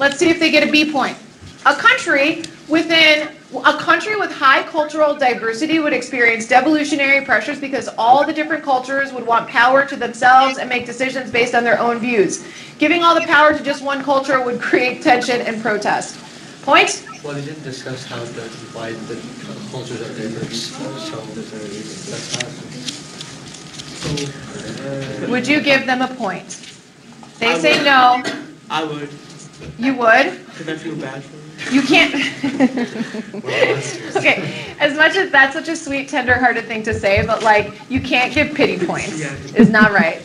Let's see if they get a B point. A country with high cultural diversity would experience devolutionary pressures because all the different cultures would want power to themselves and make decisions based on their own views. Giving all the power to just one culture would create tension and protest. Point? Well, they didn't discuss why the cultures are diverse, so that's not. Would you give them a point? They say no. I would. You would? Because I feel bad for them. You can't. Okay, as much as that's such a sweet, tender-hearted thing to say, but like, you can't give pity points. It's not right.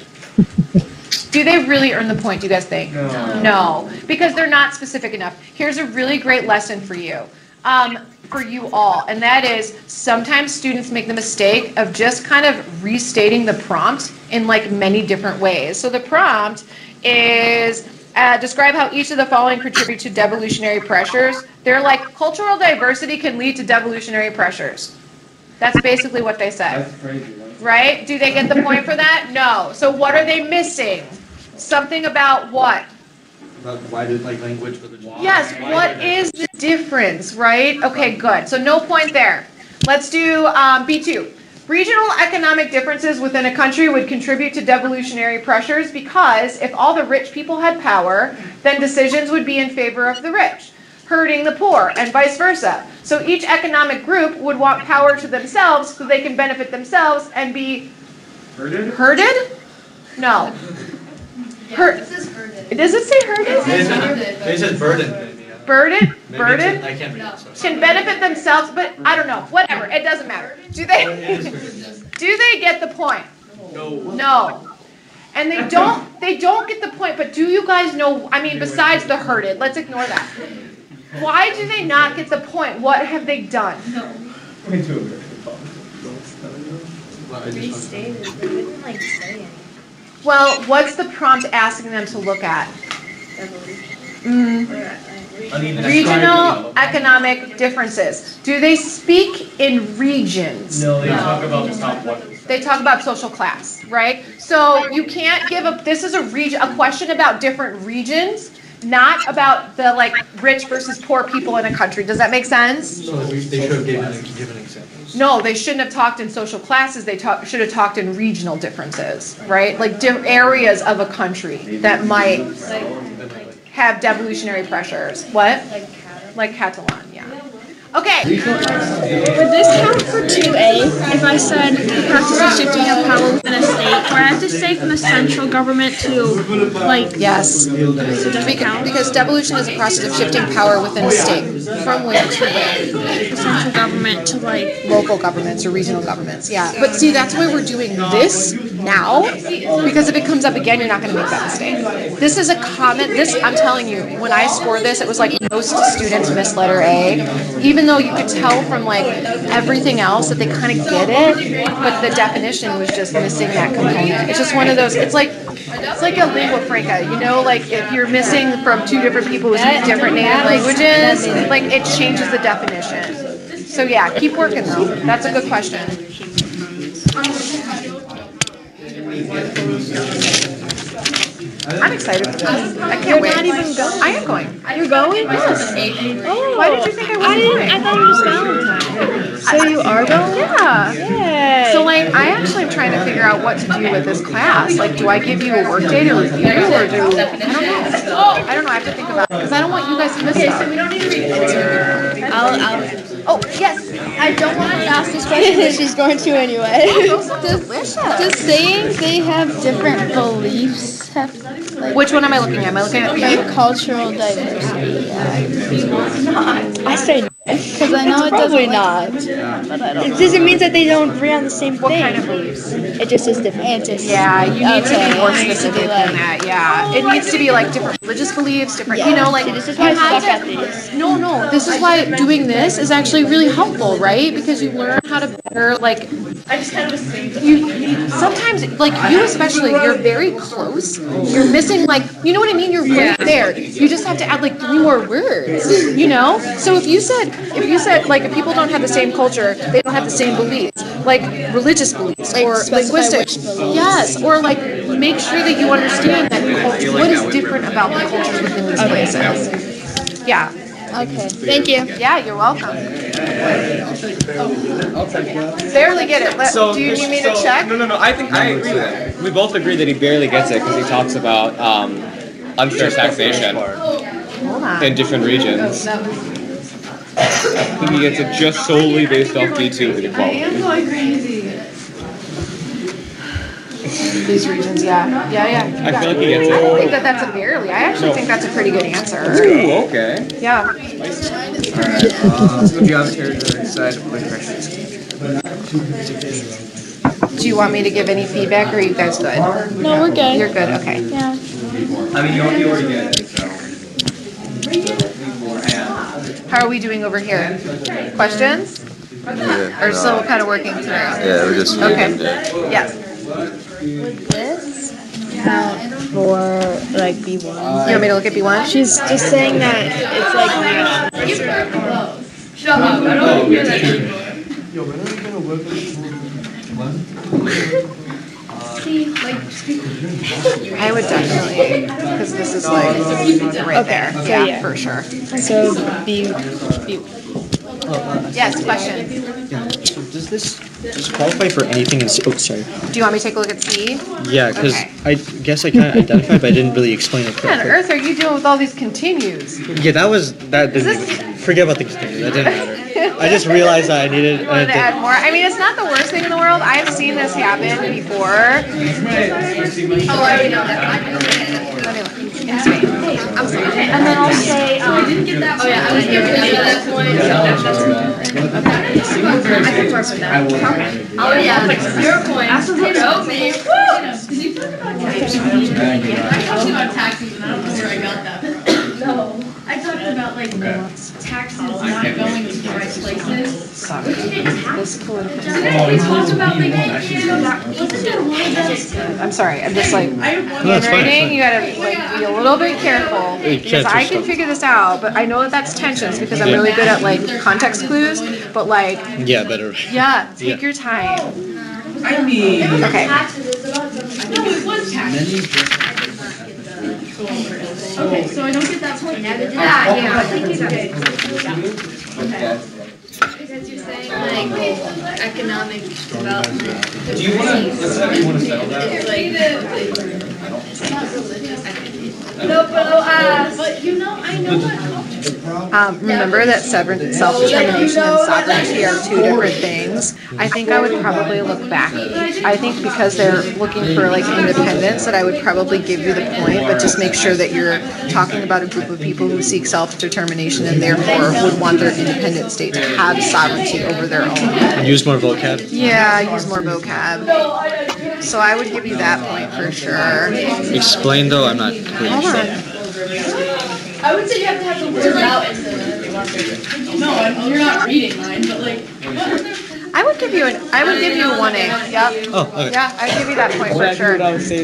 Do they really earn the point, do you guys think? No, because they're not specific enough. Here's a really great lesson for you all, and that is sometimes students make the mistake of just kind of restating the prompt in like many different ways. So the prompt is describe how each of the following contribute to devolutionary pressures. They're like, cultural diversity can lead to devolutionary pressures. That's basically what they said. That's crazy, right? Do they get the point for that? No. So what are they missing? Something about what? About why did language for the job? Yes, what is the difference, right? Okay, good. So no point there. Let's do B2. Regional economic differences within a country would contribute to devolutionary pressures because if all the rich people had power, then decisions would be in favor of the rich, hurting the poor, and vice versa. So each economic group would want power to themselves so they can benefit themselves and be Herded? herded? No. This is herded. Does it say herded? They said burden, maybe. Burden? Maybe Burden? I can't read it, so. Can benefit themselves, but I don't know. Whatever. It doesn't matter. Do they get the point? No. And they don't get the point, but do you guys know, I mean, besides the herded, let's ignore that. Why do they not get the point? What have they done? Restated. They didn't say anything. Well, what's the prompt asking them to look at? Regional economic differences. Do they speak in regions? No, they talk about the top 1%. They talk about social class, right? So you can't give this is a question about different regions, not about the rich versus poor people in a country. Does that make sense? So they should have given examples. No, they shouldn't have talked in social classes. They should have talked in regional differences, right? Like areas of a country that might have devolutionary pressures. What? Like Catalan, yeah. Okay. Would this count for 2A if I said the practice of shifting of power within a state, where I have to say from the central government to, Yes. so does it count? Because devolution is a process of shifting power within a state. From where to where? The central government to, Local governments or regional governments, yeah. But see, that's why we're doing this now, because if it comes up again, you're not going to make that mistake. This is a common, I'm telling you, when I scored this, it was like most students missed letter A, even though you could tell from everything else that they kind of get it, but the definition was just missing that component. It's just one of those, it's like a lingua franca, if you're missing from two different people who speak different native languages, it changes the definition. So yeah, keep working though. That's a good question. I'm excited for this. I can't wait. You're not even going. I am going. You're going? Yes. Oh. Why did you think I wasn't going? I thought it was Valentine's. So you are going? Yeah. Yay. So I actually am trying to figure out what to do with this class. Do I give you a work day to review or do I don't know. I don't know. I have to think about it because I don't want you guys to miss stuff. So we don't need to read it. Oh yes. I don't want to ask this question, but she's going to anyway. Does saying they have different beliefs have Which one am I looking at? Am I looking at B? cultural diversity? I say no. Because I know it Probably doesn't. not. It doesn't mean that they don't agree on the same What thing. kind of beliefs? It just is different. Yeah, you need to be more it needs to be specific than that. Yeah, it needs to be different religious beliefs, different. See, this is why I suck at these. No. This is why doing this is actually really helpful, right? Because you learn how to better I just kind of was thinking. you sometimes you especially you're very close. You're missing you know what I mean? You're right there. You just have to add 3 more words. So if you said if people don't have the same culture, they don't have the same beliefs, religious beliefs or specify linguistic. which beliefs. Yes, or make sure that you understand that culture, what is different about the cultures within these places. Yeah. Okay. Thank you. Yeah, you're welcome. Barely get it. Do you need me to check? No. I think I agree with it. We both agree that he barely gets it because he talks about unfair taxation Hold on. in different regions. I think he gets it just solely based off B2 I inequality. am going crazy. These regions, yeah. I feel like he gets I don't it. think that that's a barely. I actually think that's a pretty good answer. Ooh, okay. Yeah. Would you have territory side of the questions? Do you want me to give any feedback, or are you guys good? No, we're good. You're good, okay. Yeah. I mean, you already get it, so. How are we doing over here? Questions? Or still kind of working through? Yeah, we're just Okay. Yes. Would this count for like B1? You want me to look at B1? She's just saying that it's like Shut up, I don't hear that. I would definitely, because this is like right there. Yeah, for sure. so B. Yes, question. So does this qualify for anything in C? Oh, sorry. Do you want me to take a look at C? Yeah, because Okay. I guess I kind of identified, but I didn't really explain it What on correctly. earth are you doing with all these continues? Yeah, that didn't forget about the continues. That didn't matter. I just realized that I needed. You wanted to add more? I mean, it's not the worst thing in the world. I've seen this happen before. Oh, I already know that. Let me look. In Spain. I'm sorry. And then I'll say, Oh, yeah, I was giving you that point. I can work with that. Oh, yeah, your point. Absolutely. Go, me. Woo! Did you talk about taxes? I talked about taxes, and I don't know where I got that. No. I talked about, like, taxes not going to the right places. This political. Didn't we talk about, like, wasn't there one of those? I'm sorry. I'm just like handwriting. You gotta like be a little bit careful because I can figure this out, but I know that that's tensions because I'm really good at like context clues. But like, Yeah, better. yeah, take your time. I mean. Okay. Taxes, it's about something. No, it was taxes. Okay, so I don't get that point. Never did that, yeah. I think it's okay. Because you're saying like economic development. Do you want to, settle that? No, but you know, I know what culture. Remember that self-determination and sovereignty are two different things. I think I would probably look back. I think because they're looking for like independence, that I would probably give you the point, but just make sure that you're talking about a group of people who seek self-determination and therefore would want their independent state to have sovereignty over their own. Use more vocab. Yeah, use more vocab. So I would give you that point for sure. Explain though. I'm not clear. Hold on. I would say you have to have the words out and no, you're not reading mine, but like. I would give you a 1A. Yep. Oh, okay. Yeah, I'd give you that point for sure.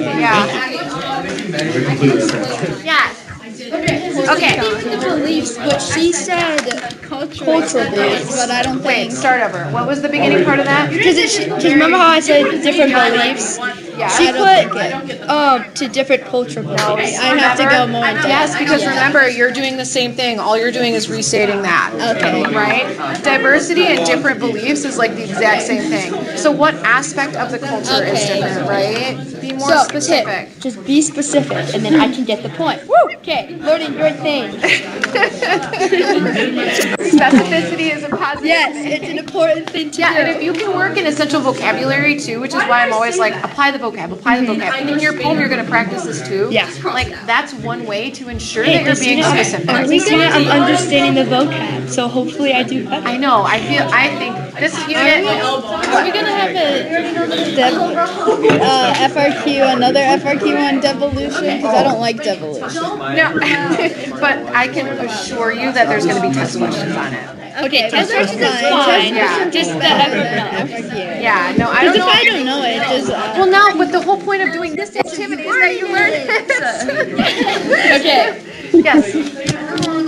Yeah. Yes. Okay. The beliefs, but she said cultural beliefs, but I don't Wait, think. start over. What was the beginning part of that? Because remember how I said different beliefs? Yeah. She put to different cultural beliefs. I have to go more in depth. Yes, because remember, you're doing the same thing. All you're doing is restating that. Okay. Right? Diversity and different beliefs is like the exact same thing. So what aspect of the culture is different, right? Be more specific. Tip, just be specific, and then I can get the point. Woo! Okay, learning your thing. Specificity is a positive Yes, thing. it's an important thing to Yeah, do. and if you can work in essential vocabulary too, which is why I'm always like, apply the vocab, apply the vocab. In your poem, you're going to practice this too. Yeah. Like, that's one way to ensure that you're being specific. I'm understanding the vocab, so hopefully I do better. I know, I think this unit, Are we gonna have a FRQ, another FRQ on devolution? Because I don't like devolution. no, but I can assure you that there's going to be test questions on it. Okay, test questions is fine. Yeah. Just the FRQ. Yeah, no, I don't Because if know. I don't know it, just Well, no, but the whole point of doing this activity is that you learn it. okay. Yes.